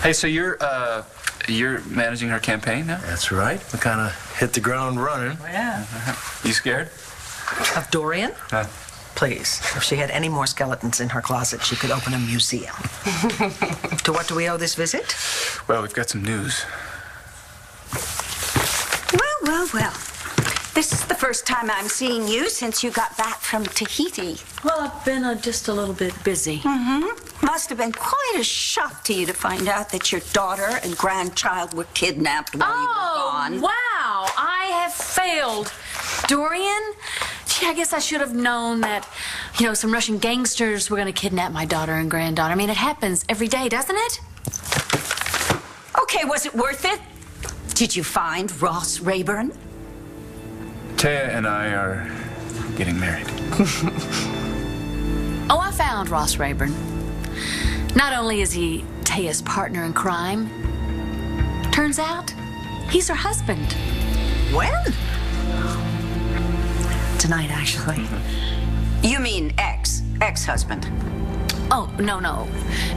Hey, so you're managing her campaign now? That's right. We kind of hit the ground running. Yeah. You scared? Of Dorian? Huh. Please, if she had any more skeletons in her closet, she could open a museum. To what do we owe this visit? Well, we've got some news. Well. This is the first time I'm seeing you since you got back from Tahiti. Well, I've been just a little bit busy. Mm-hmm. Must have been quite a shock to you to find out that your daughter and grandchild were kidnapped while you were gone. Wow, I have failed. Dorian, gee, I guess I should have known that, some Russian gangsters were going to kidnap my daughter and granddaughter. I mean, it happens every day, doesn't it? Okay, was it worth it? Did you find Ross Rayburn? Taya and I are getting married. Oh, I found Ross Rayburn. Not only is he Taya's partner in crime, turns out he's her husband. When? Tonight, actually. You mean ex-husband? Oh, no.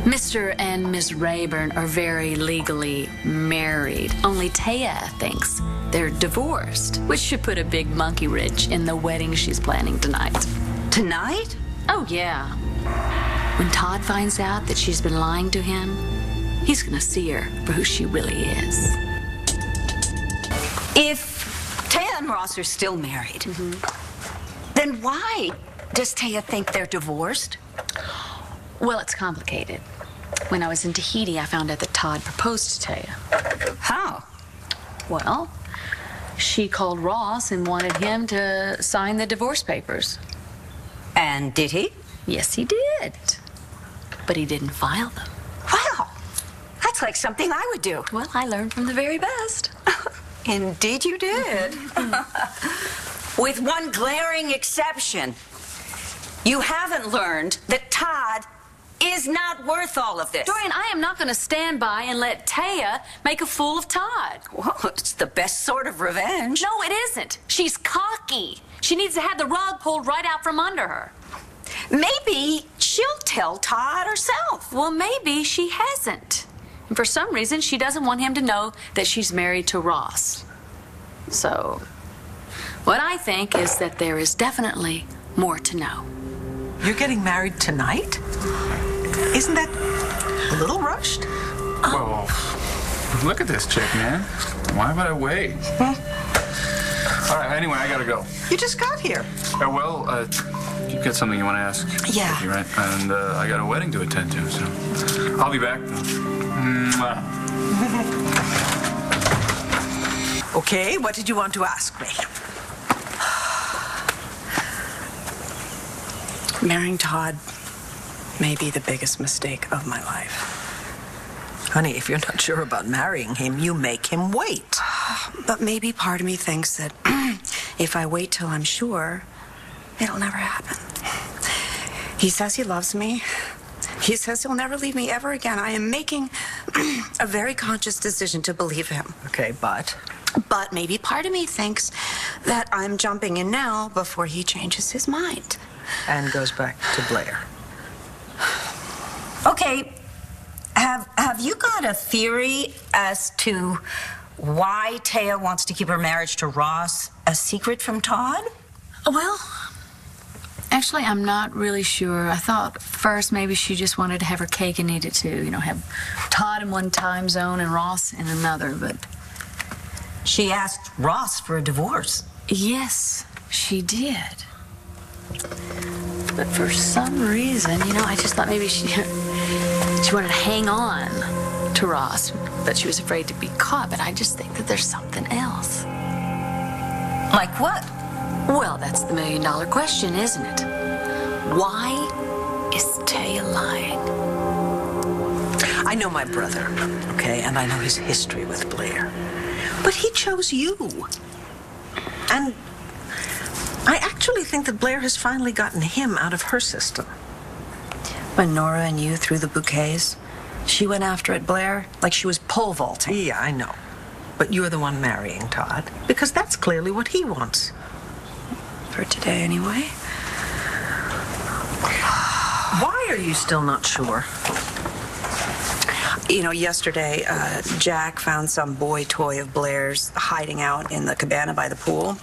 Mr. and Miss Rayburn are very legally married. Only Taya thinks they're divorced, which should put a big monkey wrench in the wedding she's planning tonight. Tonight? Oh, yeah. When Todd finds out that she's been lying to him, he's gonna see her for who she really is. If Taya and Ross are still married, then why does Taya think they're divorced? Well, it's complicated. When I was in Tahiti, I found out that Todd proposed to Taya. How? Well, she called Ross and wanted him to sign the divorce papers. And did he? Yes, he did. But he didn't file them. Wow, that's like something I would do. Well, I learned from the very best. Indeed you did. With one glaring exception. You haven't learned that Todd is not worth all of this. Dorian, I am not going to stand by and let Taya make a fool of Todd. Well, it's the best sort of revenge. No, it isn't. She's cocky. She needs to have the rug pulled right out from under her. Maybe she'll tell Todd herself. Well, maybe she hasn't. And for some reason, she doesn't want him to know that she's married to Ross. So, what I think is that there is definitely more to know. You're getting married tonight? Isn't that a little rushed? Whoa. Look at this chick, man. Why would I wait? All right, anyway, I gotta go. You just got here. You've got something you want to ask? Yeah. Vicky, right? And I got a wedding to attend to, so I'll be back. Okay, what did you want to ask me? Marrying Todd may be the biggest mistake of my life. Honey, if you're not sure about marrying him, you make him wait. But maybe part of me thinks that if I wait till I'm sure, it'll never happen. He says he loves me. He says he'll never leave me ever again. I am making a very conscious decision to believe him. Okay, but? But maybe part of me thinks that I'm jumping in now before he changes his mind. And goes back to Blair. Okay, have you got a theory as to why Taya wants to keep her marriage to Ross a secret from Todd? Well, actually, I'm not really sure. I thought first maybe she just wanted to have her cake and eat it too. Have Todd in one time zone and Ross in another, but... She asked Ross for a divorce. Yes, she did. But for some reason, I just thought maybe she wanted to hang on to Ross, but she was afraid to be caught. But I just think that there's something else. Like what? Well, that's the million-dollar question, isn't it? Why is Taya lying? I know my brother, okay, and I know his history with Blair. But he chose you. And I actually think that Blair has finally gotten him out of her system. When Nora and you threw the bouquets, she went after it, Blair, like she was pole vaulting. Yeah, I know. But you're the one marrying Todd, because that's clearly what he wants. For today, anyway. Why are you still not sure? You know, yesterday, Jack found some boy toy of Blair's hiding out in the cabana by the pool.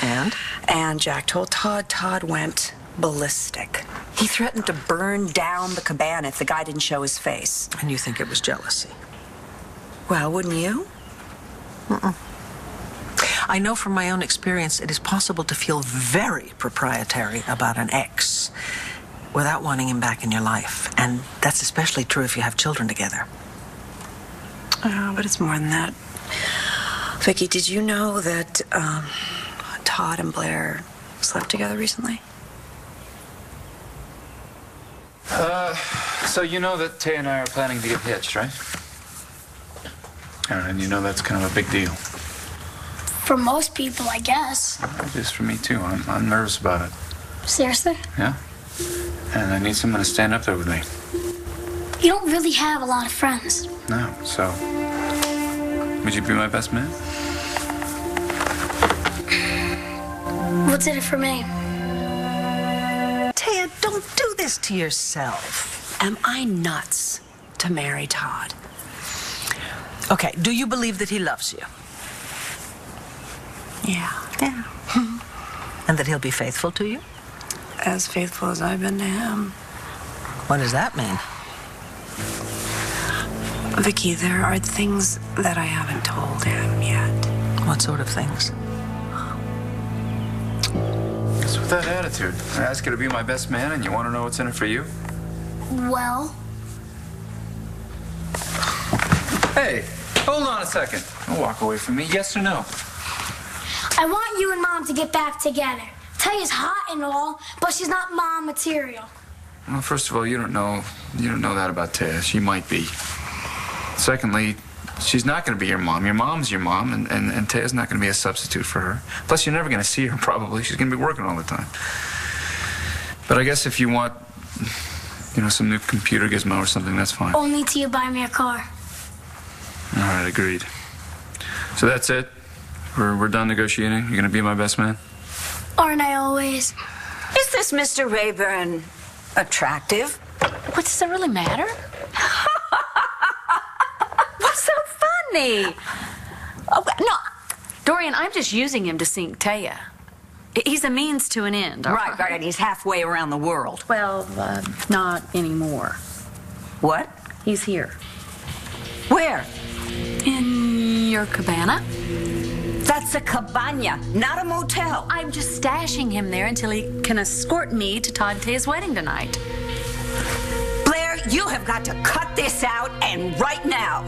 And? And Jack told Todd. Todd went ballistic. He threatened to burn down the cabana if the guy didn't show his face. And you think it was jealousy? Well, wouldn't you? I know from my own experience it is possible to feel very proprietary about an ex without wanting him back in your life. And that's especially true if you have children together. But it's more than that. Viki, did you know that Todd and Blair slept together recently? So you know that Tay and I are planning to get hitched, right? And you know that's kind of a big deal. For most people, I guess. It is for me, too. I'm nervous about it. Seriously? Yeah? And I need someone to stand up there with me. You don't really have a lot of friends. No, so... Would you be my best man? What's in it for me? Taya, don't do this to yourself. Am I nuts to marry Todd? Okay, do you believe that he loves you? Yeah. Yeah. And that he'll be faithful to you? As faithful as I've been to him. What does that mean? Viki, there are things that I haven't told him yet. What sort of things? What's with that attitude? I ask you to be my best man and you want to know what's in it for you? Well, Hey, hold on a second. Don't walk away from me. Yes or no? I want you and Mom to get back together. Taya's hot and all, but she's not Mom material. Well, first of all, you don't know that about Taya. She might be. Secondly, she's not going to be your mom. Your mom's your mom, and Taya's not going to be a substitute for her. Plus, you're never going to see her, probably. She's going to be working all the time. But I guess if you want, some new computer gizmo or something, that's fine. Only till you buy me a car. All right, agreed. So that's it? We're done negotiating? You're going to be my best man? Aren't I always? Is this Mr. Rayburn attractive? What, does it really matter? What's so funny? Oh, no, Dorian, I'm just using him to sink Taya. He's a means to an end. all Right, and he's halfway around the world. Well, not anymore. What? He's here. Where? In your cabana? That's a cabana, not a motel. I'm just stashing him there until he can escort me to Todd Tea's wedding tonight. Blair, you have got to cut this out, and right now.